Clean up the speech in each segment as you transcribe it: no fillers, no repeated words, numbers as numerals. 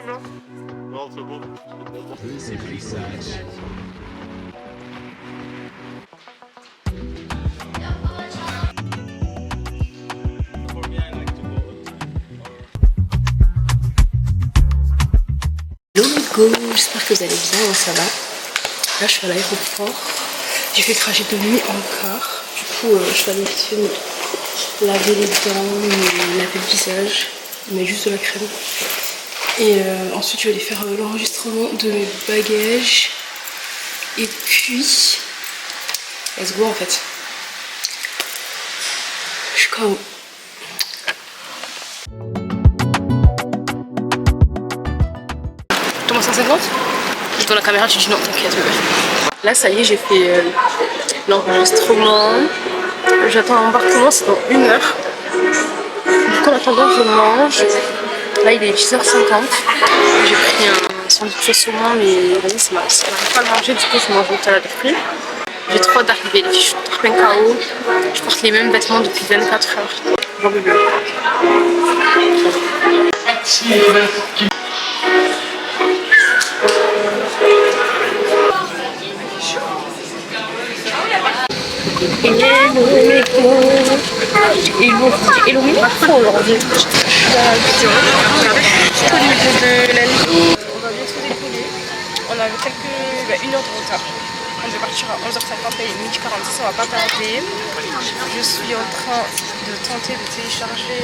Non, c'est bon. C'est plus sage. Hello les go, j'espère que vous allez bien, moi ça va. Là je suis à l'aéroport, j'ai fait cracher de nuit encore. Du coup je vais aller vite fait me laver les dents, me laver le visage, mais juste de la crème. Et ensuite je vais aller faire l'enregistrement de mes bagages. Et puis, let's go en fait. Je suis KO. Thomas 150. Je tourne la caméra, tu dis non, t'inquiète bébé. Là ça y est, j'ai fait l'enregistrement. J'attends l'embarquement, c'est dans 1 heure. Du coup en attendant je mange. Là il est 10h50. J'ai pris un sandwich au saumon, mais vas-y ça m'arrive pas à le manger, du coup je mange une salade de fruits. J'ai trop hâte d'arriver, les filles, je suis trop plein KO. Je porte les mêmes vêtements depuis 24 heures. Bon bébé. Hello mes parfums aujourd'hui. Je suis à la vidéo. Regardez, je suis au niveau de la ligne. On va bientôt décoller. On a quelques 1 heure de retard. On devait partir à 11h50 et 12h46, on va pas tarder. Je suis en train de tenter de télécharger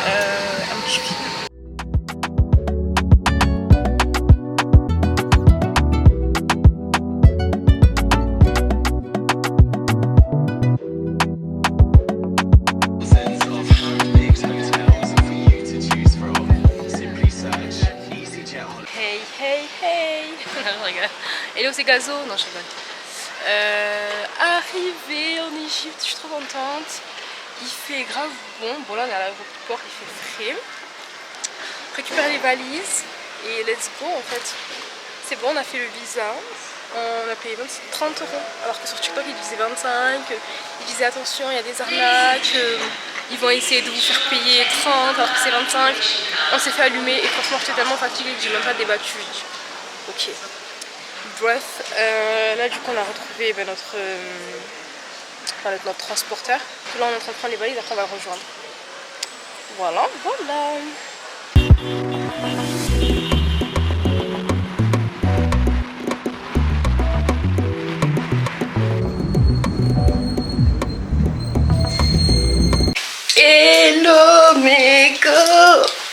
un petit film. Hello c'est Gazo, non je rigole. Arrivée en Égypte, je suis trop contente. Il fait grave bon, bon là on est à l'aéroport, il fait frais. Récupère les valises et let's go en fait. C'est bon, on a fait le visa, on a payé 30 €, alors que sur TikTok ils disaient 25, ils disaient attention il y a des arnaques, ils vont essayer de vous faire payer 30 alors que c'est 25. On s'est fait allumer et franchement j'étais tellement fatiguée que j'ai même pas débattu. Ok. Bref, là du coup on a retrouvé notre transporteur. Là on est en train de prendre les valises, après on va le rejoindre. Voilà, voilà. Hello mes go.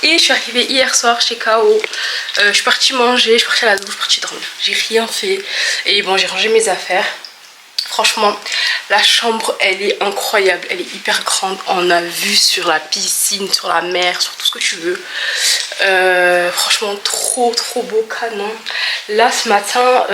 Et je suis arrivée hier soir chez KO. Je suis partie manger, je suis partie à la douche, je suis partie dormir. J'ai rien fait. Et bon, j'ai rangé mes affaires. Franchement, la chambre, elle est incroyable. Elle est hyper grande. On a vue sur la piscine, sur la mer, sur tout ce que tu veux. Franchement, trop beau, canon. Là, ce matin...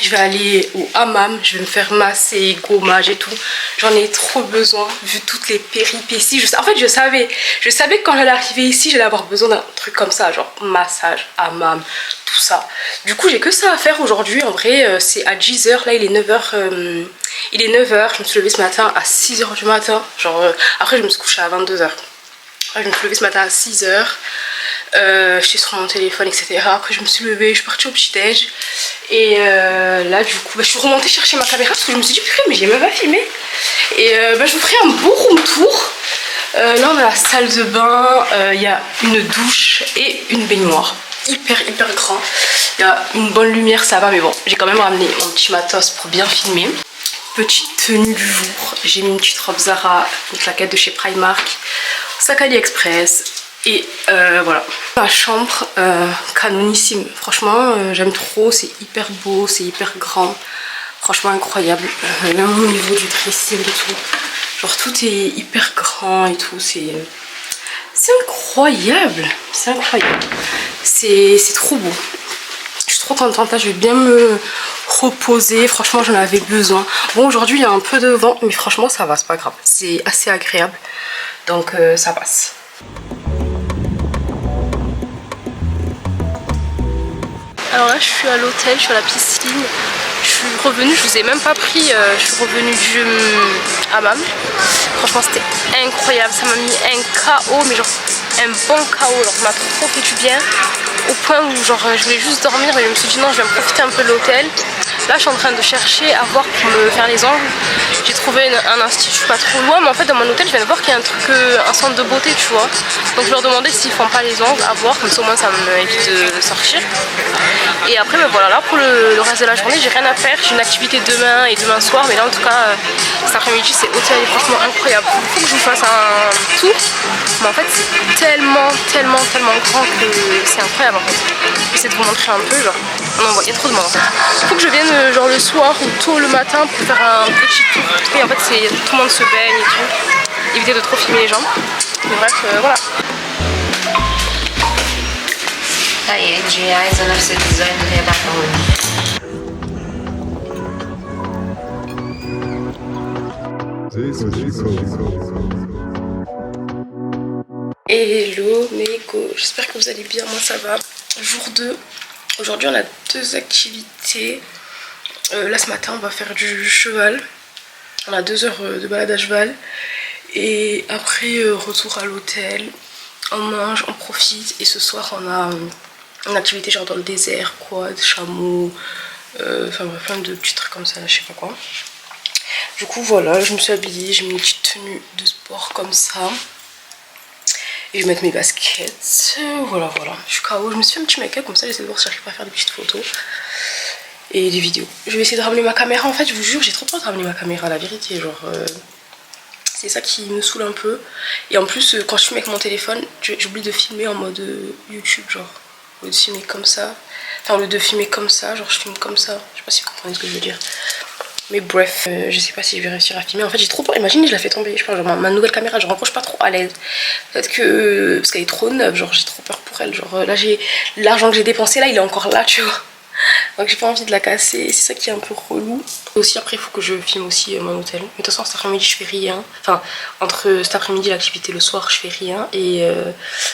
je vais aller au hammam, je vais me faire masser, gommage et tout. J'en ai trop besoin, vu toutes les péripéties. En fait, je savais que quand j'allais arriver ici, j'allais avoir besoin d'un truc comme ça, genre massage, hammam, tout ça. Du coup, j'ai que ça à faire aujourd'hui. En vrai, c'est à 10h, là il est 9h. Il est 9h, je me suis levée ce matin à 6h du matin. Genre, après, je me suis couchée à 22h. Je me suis levée ce matin à 6h. J'étais sur mon téléphone, etc. Après je me suis levée, je suis partie au petit-déj. Et là du coup, je suis remontée chercher ma caméra parce que je me suis dit purée mais j'ai même pas filmé. Et je vous ferai un beau room tour. Là on a la salle de bain, il y a une douche et une baignoire. Hyper grand. Il y a une bonne lumière, ça va, mais bon, j'ai quand même ramené mon petit matos pour bien filmer. Petite tenue du jour, j'ai mis une petite robe Zara, une claquette de chez Primark, sac AliExpress. Et voilà, ma chambre canonissime, franchement j'aime trop, c'est hyper beau, c'est hyper grand, franchement incroyable, même au niveau du dressing et tout, genre tout est hyper grand et tout, c'est incroyable, c'est trop beau. Je suis trop contente, là je vais bien me reposer, franchement j'en avais besoin. Bon aujourd'hui il y a un peu de vent, mais franchement ça va, c'est pas grave, c'est assez agréable, donc ça passe. Alors là je suis à l'hôtel, je suis à la piscine, je suis revenue, je vous ai même pas pris, je suis revenue du hammam. Franchement c'était incroyable, ça m'a mis un KO mais genre un bon KO, genre ça m'a trop fait du bien. Au point où genre je voulais juste dormir, mais je me suis dit non, je vais me profiter un peu de l'hôtel. Là je suis en train de chercher à voir pour me faire les ongles. J'ai trouvé un institut pas trop loin, mais en fait dans mon hôtel je viens de voir qu'il y a un truc, un centre de beauté, tu vois. Donc je leur demandais s'ils font pas les ongles, à voir, comme ça au moins ça m'évite de sortir. Et après ben voilà, là pour le reste de la journée j'ai rien à faire. J'ai une activité demain et demain soir, mais là en tout cas cet après-midi c'est hôtel et franchement incroyable. Il faut que je vous fasse un tour, mais en fait c'est tellement grand que c'est incroyable en fait. J'essaie de vous montrer un peu, genre non, il y a trop de monde en fait. Il faut que je vienne genre le soir ou tôt le matin pour faire un petit tour. Et en fait c'est tout le monde se baigne et tout. Éviter de trop filmer les gens. Mais bref, voilà. Aí, GIs a nossa design do redator. Hello mes go, j'espère que vous allez bien, moi ça va. Jour 2, aujourd'hui on a 2 activités. Là ce matin on va faire du cheval. On a 2 heures de balade à cheval. Et après retour à l'hôtel, on mange, on profite. Et ce soir on a une activité genre dans le désert, quad, chameau, enfin bref plein de petits trucs comme ça, je sais pas quoi. Du coup voilà, je me suis habillée, j'ai mis une petite tenue de sport comme ça. Et je vais mettre mes baskets, voilà, je suis KO, je me suis fait un petit make-up comme ça, j'essaie de voir si j'arrive pas à faire des petites photos et des vidéos. Je vais essayer de ramener ma caméra, en fait je vous jure j'ai trop peur de ramener ma caméra, la vérité, genre c'est ça qui me saoule un peu. Et en plus quand je filme avec mon téléphone, j'oublie de filmer en mode YouTube, genre au lieu de filmer comme ça, enfin au lieu de filmer comme ça, genre je filme comme ça, je sais pas si vous comprenez ce que je veux dire. Mais bref, je sais pas si je vais réussir à filmer. En fait j'ai trop peur, imaginez je la fais tomber, je sais pas, genre ma nouvelle caméra, je rapproche pas trop à l'aise. Peut-être que, parce qu'elle est trop neuve, genre j'ai trop peur pour elle. Genre là j'ai l'argent que j'ai dépensé là, il est encore là, tu vois. Donc j'ai pas envie de la casser, c'est ça qui est un peu relou. Aussi après il faut que je filme aussi mon hôtel. Mais de toute façon cet après-midi je fais rien. Enfin entre cet après-midi l'activité le soir je fais rien. Et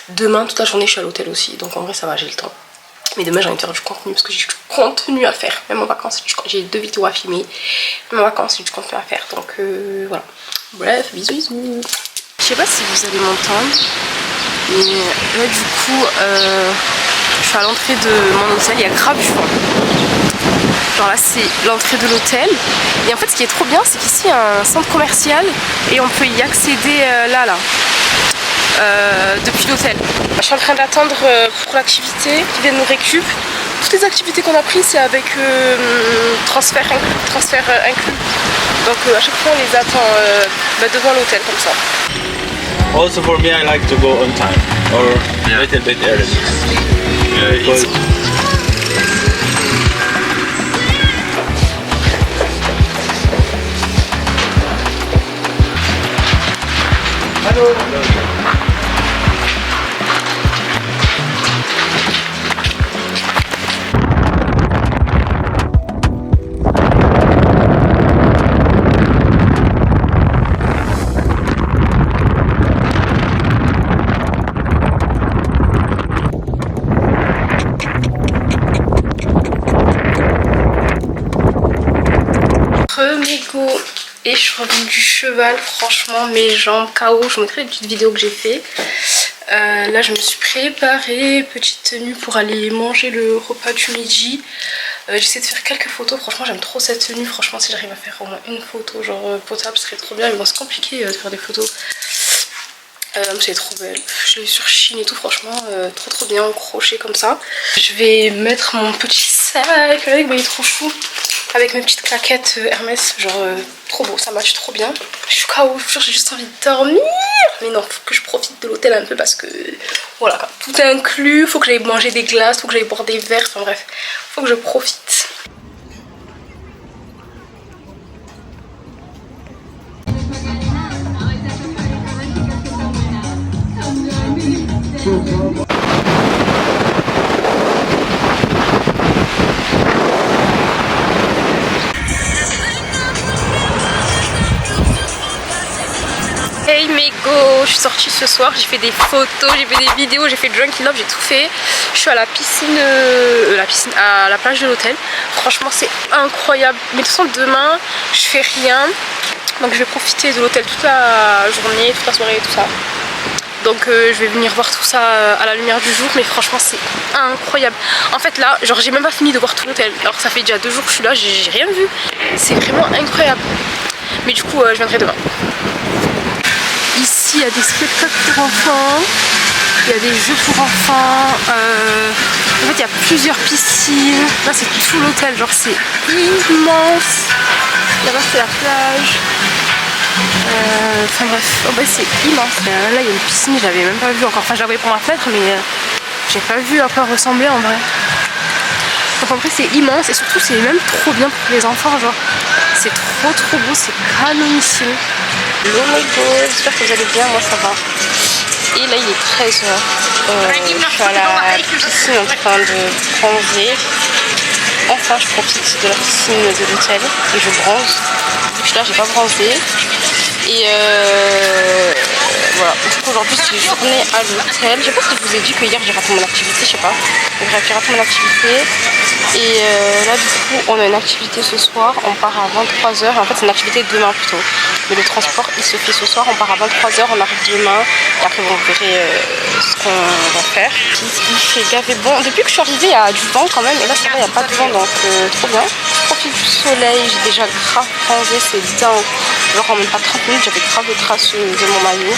demain toute la journée je suis à l'hôtel aussi. Donc en vrai ça va, j'ai le temps. Mais demain j'ai envie de faire du contenu parce que j'ai du contenu à faire. Même en vacances, j'ai 2 vidéos à filmer. Même en vacances j'ai du contenu à faire. Donc voilà. Bref, bisous. Je sais pas si vous allez m'entendre. Mais là du coup, je suis à l'entrée de mon hôtel. Il y a grave du vent. Genre là c'est l'entrée de l'hôtel. Et en fait ce qui est trop bien c'est qu'ici il y a un centre commercial. Et on peut y accéder là. Depuis l'hôtel. Je suis en train d'attendre pour l'activité qui vient nous récup. Toutes les activités qu'on a prises c'est avec transfert inclus. Donc à chaque fois on les attend devant l'hôtel comme ça. Also for me, I like to go on time or a little bit early. Because hello. Et je suis revenue du cheval, franchement mes jambes KO, je vous mettrai une petite vidéo que j'ai fait. Là je me suis préparée, petite tenue pour aller manger le repas du midi. J'essaie de faire quelques photos, franchement j'aime trop cette tenue, franchement si j'arrive à faire au moins une photo genre potable ce serait trop bien. Mais bon c'est compliqué de faire des photos. C'est trop belle, je l'ai eu sur Chine et tout, franchement trop bien au crochet comme ça. Je vais mettre mon petit sac, regardez, il est trop chou. Avec mes petites claquettes Hermès, genre trop beau, ça match trop bien. Je suis KO, je vous jure, j'ai juste envie de dormir. Mais non, faut que je profite de l'hôtel un peu parce que voilà, tout est inclus. Faut que j'aille manger des glaces, faut que j'aille boire des verres, enfin bref, faut que je profite. Hey mes go, je suis sortie ce soir, j'ai fait des photos, j'ai fait des vidéos, j'ai fait le Drunky Love, j'ai tout fait. Je suis à la piscine, à la plage de l'hôtel. Franchement c'est incroyable. Mais de toute façon demain je fais rien. Donc je vais profiter de l'hôtel toute la journée, toute la soirée et tout ça. Donc je vais venir voir tout ça à la lumière du jour, mais franchement c'est incroyable. En fait là, genre j'ai même pas fini de voir tout l'hôtel. Alors ça fait déjà 2 jours que je suis là, j'ai rien vu. C'est vraiment incroyable. Mais du coup je viendrai demain. Ici il y a des spectacles pour enfants, il y a des jeux pour enfants. En fait il y a plusieurs piscines. Là c'est tout l'hôtel, genre c'est immense. Là-bas c'est la plage. Enfin bref, oh bah c'est immense. Là il y a une piscine, je l'avais même pas vue encore. Enfin je la voyais pour ma fenêtre, mais j'ai pas vu à quoi ressembler en vrai. Donc en vrai c'est immense et surtout c'est même trop bien pour les enfants, genre c'est trop beau, c'est canonissime. Hello my god, j'espère que vous allez bien, moi ça va. Et là il est 13h. Je suis à la piscine en train de bronzer. Enfin je profite de la piscine de l'hôtel et je bronze. Vu que je suis là j'ai pas bronzé. Et voilà, du coup aujourd'hui c'est une journée à l'hôtel. Je sais pas si je vous ai dit que hier j'ai raté mon activité, je sais pas. Bref, j'ai raté mon activité. Et là du coup on a une activité ce soir, on part à 23h. En fait c'est une activité demain plutôt. Mais le transport il se fait ce soir, on part à 23h, on arrive demain. Et après vous verrez ce qu'on va faire. Il fait gavé bon. Depuis que je suis arrivée il y a du vent quand même. Et là ça va, il n'y a pas de vent donc trop bien. Je profite du soleil, j'ai déjà grave bronzé, c'est dingue. Genre en même pas 30 minutes j'avais grave les traces de mon maillot.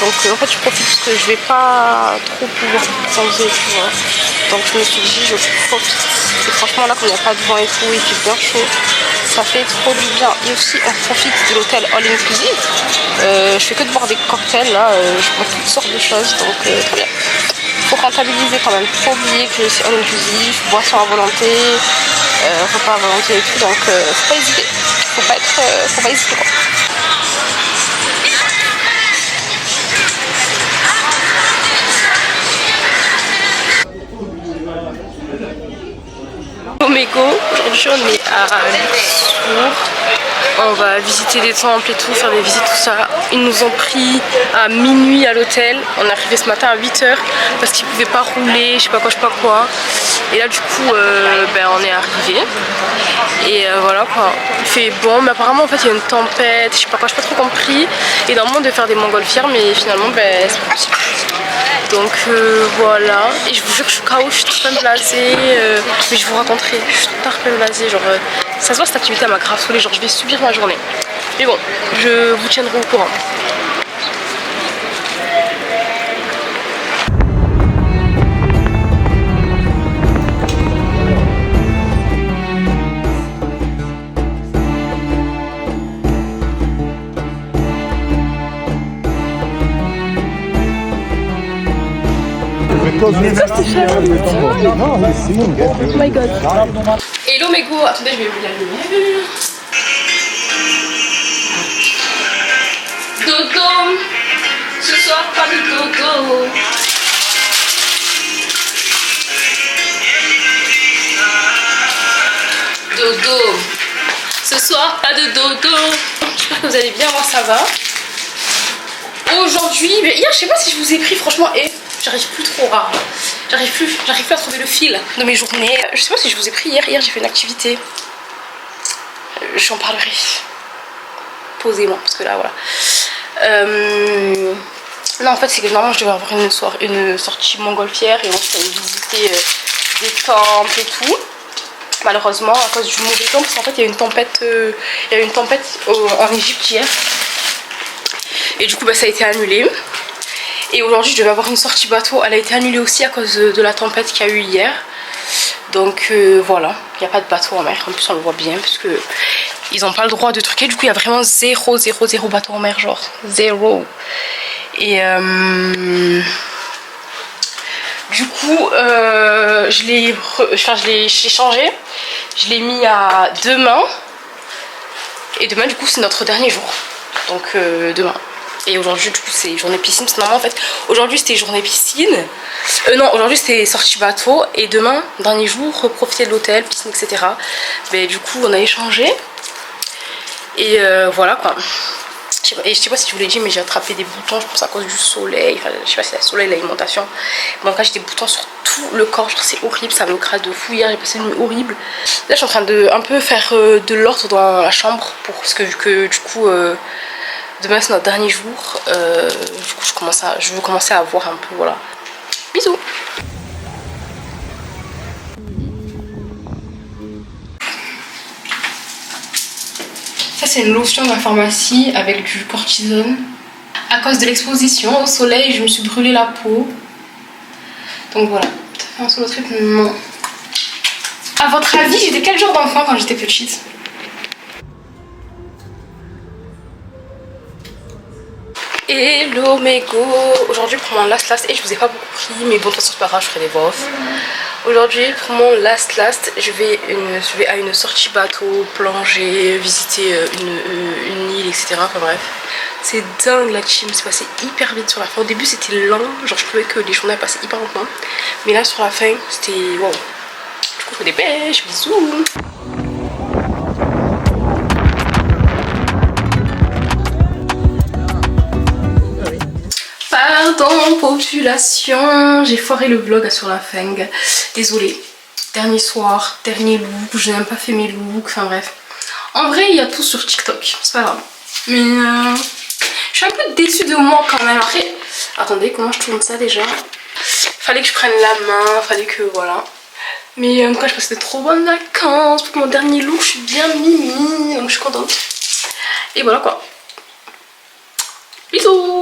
Donc en fait je profite parce que je vais pas trop pouvoir bronzer, tu vois. Donc je me suis dit je profite. Et franchement là comme il n'y a pas de vent et tout, il fait bien chaud, ça fait trop du bien. Et aussi on profite de l'hôtel all inclusive. Je fais que de boire des cocktails là, je bois toutes sortes de choses, donc très bien. Faut rentabiliser quand même, faut oublier que c'est all inclusive, boisson à volonté, repas à volonté et tout, donc faut pas hésiter, faut pas hésiter quoi. Omego, aujourd'hui on est à Luxembourg, on va visiter des temples et tout, faire des visites, tout ça. Ils nous ont pris à minuit à l'hôtel, on est arrivé ce matin à 8h parce qu'ils pouvaient pas rouler, je sais pas quoi. Et là du coup on est arrivé et voilà quoi, il fait bon, mais apparemment en fait il y a une tempête, je sais pas quoi, j'ai pas trop compris. Et normalement on devait faire des montgolfières mais finalement c'est pas possible. Donc voilà, et je vous jure que je suis KO, je suis trop blasée, mais je vous raconterai, je suis trop blasée, genre ça se voit cette activité elle m'a grave saoulée, genre je vais subir ma journée. Mais bon, je vous tiendrai au courant. Oh my god. Hello mes go, attendez je vais vous la lumière. Dodo, ce soir pas de dodo. Dodo, ce soir pas de dodo. J'espère que vous allez bien, moi ça va. Aujourd'hui, hier je sais pas si je vous ai pris franchement et j'arrive plus trop à... J'arrive plus à trouver le fil de mes journées. Je sais pas si je vous ai pris hier. Hier j'ai fait une activité. J'en parlerai posément parce que là voilà. Non en fait c'est que normalement je devais avoir une sortie montgolfière et on s'est visiter des temples et tout. Malheureusement à cause du mauvais temps parce qu'en fait il y a eu une tempête en Égypte hier. Et du coup ça a été annulé. Et aujourd'hui je devais avoir une sortie bateau, elle a été annulée aussi à cause de la tempête qu'il y a eu hier. Donc voilà, il n'y a pas de bateau en mer, en plus on le voit bien parce que ils n'ont pas le droit de truquer. Du coup il y a vraiment zéro bateau en mer, genre zéro. Et du coup je l'ai changé, je l'ai mis à demain. Et demain du coup c'est notre dernier jour, donc demain. Et aujourd'hui du coup c'est journée piscine, parce que normalement en fait aujourd'hui c'était journée piscine, non aujourd'hui c'était sortie bateau, et demain dernier jour profiter de l'hôtel, piscine etc. Mais du coup on a échangé et voilà quoi. Et je sais pas si je vous l'ai dit mais j'ai attrapé des boutons je pense à cause du soleil, enfin je sais pas si c'est le soleil, l'alimentation, mais en cas j'ai des boutons sur tout le corps, genre c'est horrible, ça me crade de fou. Hier j'ai passé une nuit horrible. Là je suis en train de un peu faire de l'ordre dans la chambre, parce que vu que du coup Demain c'est notre dernier jour. Du coup je veux commencer à voir un peu, voilà. Bisous. Ça c'est une lotion de la pharmacie avec du cortisone. À cause de l'exposition au soleil, je me suis brûlé la peau. Donc voilà, ça fait un solo trip, non. À votre avis, j'étais quel genre d'enfant quand j'étais petite? Hello mes go. Aujourd'hui pour mon last, et je vous ai pas beaucoup pris, mais bon de toute façon c'est pas grave, je ferai des voix off. Aujourd'hui pour mon last, je vais à une sortie bateau, plonger, visiter une île, etc. Enfin bref. C'est dingue la team, c'est passé hyper vite sur la fin. Au début c'était lent, genre je trouvais que les journées passaient hyper lentement. Mais là sur la fin c'était wow. Du coup je fais des pêches, bisous. Pardon population, j'ai foiré le vlog sur la fin. Désolée. Dernier soir, dernier look, je n'ai même pas fait mes looks, enfin bref. En vrai il y a tout sur TikTok, c'est pas grave. Mais je suis un peu déçue de moi quand même. Après, attendez, comment je tourne ça déjà? Fallait que je prenne la main, fallait que voilà. Mais en tout cas, je passais de trop bonnes vacances. Pour mon dernier look, je suis bien mimi, donc je suis contente. Et voilà quoi. Bisous.